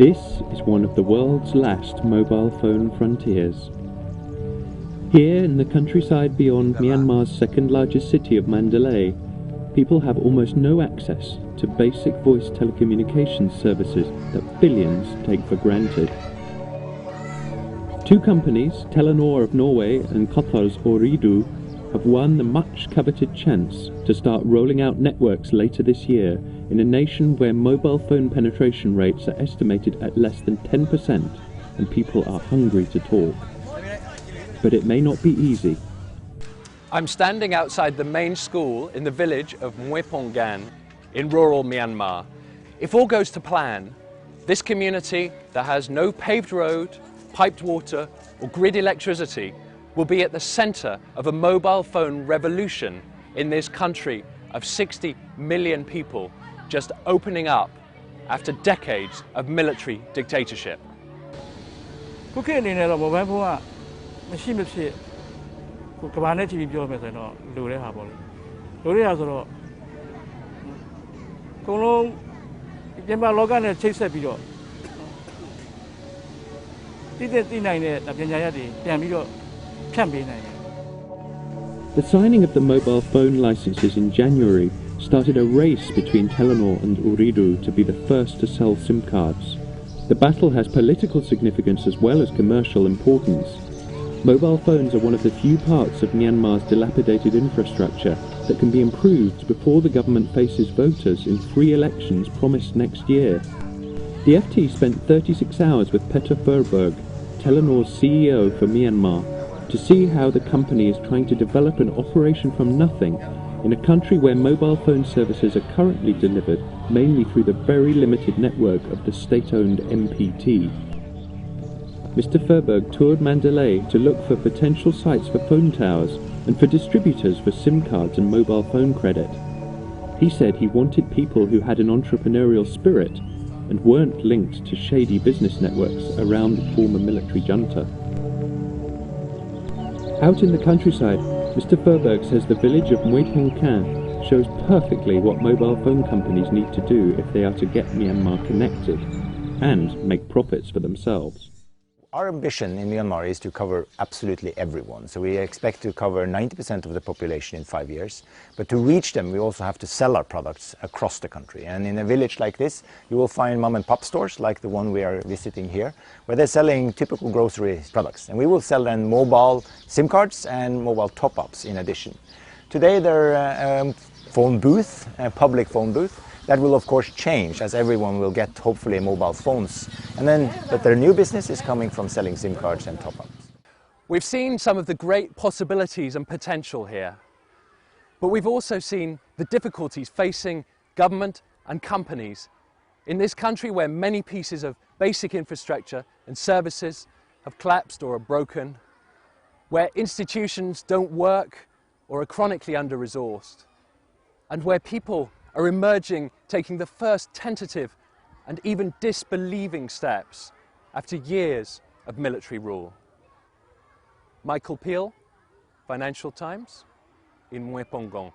This is one of the world's last mobile phone frontiers. Here in the countryside beyond Myanmar's second largest city of Mandalay, people have almost no access to basic voice telecommunications services that billions take for granted. Two companies, Telenor of Norway and Qatar's Ooredoo, have won the much-coveted chance to start rolling out networks later this year in a nation where mobile phone penetration rates are estimated at less than 10% and people are hungry to talk. But it may not be easy. I'm standing outside the main school in the village of Mwe Pon Kan in rural Myanmar. If all goes to plan, this community that has no paved road, piped water or grid electricity will be at the center of a mobile phone revolution in this country of 60 million people just opening up after decades of military dictatorship. ခုခေတ်အနေနဲ့တော့ mobile phone ကမရှိမဖြစ်ကဘာနဲ့ကြည့်ပြီးပြောမယ်ဆိုရင်တော့လိုတဲ့ဟာပေါ့လေလိုတဲ့ဟာဆိုတော့အကုန်လုံးပြင်ပလောကနဲ့ချိတ်ဆက်ပြီးတော့တည်တည်နိုင်တဲ့ပညာရပ်တွေပြန်ပြီးတော့ဖြန့်ပေးနိုင်တယ် The signing of the mobile phone licenses in January started a race between Telenor and Ooredoo to be the first to sell SIM cards. The battle has political significance as well as commercial importance. Mobile phones are one of the few parts of Myanmar's dilapidated infrastructure that can be improved before the government faces voters in 3 elections promised next year. The FT spent 36 hours with Peter Furberg, Telenor's CEO for Myanmar, to see how the company is trying to develop an operation from nothing in a country where mobile phone services are currently delivered mainly through the very limited network of the state-owned MPT. Mr. Furberg toured Mandalay to look for potential sites for phone towers and for distributors for SIM cards and mobile phone credit. He said he wanted people who had an entrepreneurial spirit and weren't linked to shady business networks around the former military junta. Out in the countryside, Mr. Furberg says the village of Mwe Pon Kan shows perfectly what mobile phone companies need to do if they are to get Myanmar connected and make profits for themselves. Our ambition in Myanmar is to cover absolutely everyone. So we expect to cover 90% of the population in 5 years. But to reach them, we also have to sell our products across the country. And in a village like this, you will find mom and pop stores like the one we are visiting here, where they're selling typical grocery products. And we will sell then mobile SIM cards and mobile top-ups in addition. Today they're a phone booth, a public phone booth. That will of course change as everyone will get hopefully mobile phones. But their new business is coming from selling SIM cards and top-ups. We've seen some of the great possibilities and potential here, but we've also seen the difficulties facing government and companies in this country where many pieces of basic infrastructure and services have collapsed or are broken, where institutions don't work or are chronically under-resourced, and where people are emerging, taking the first tentative and even disbelieving steps after years of military rule. Michael Peel, Financial Times, in Mwe Pon Kan.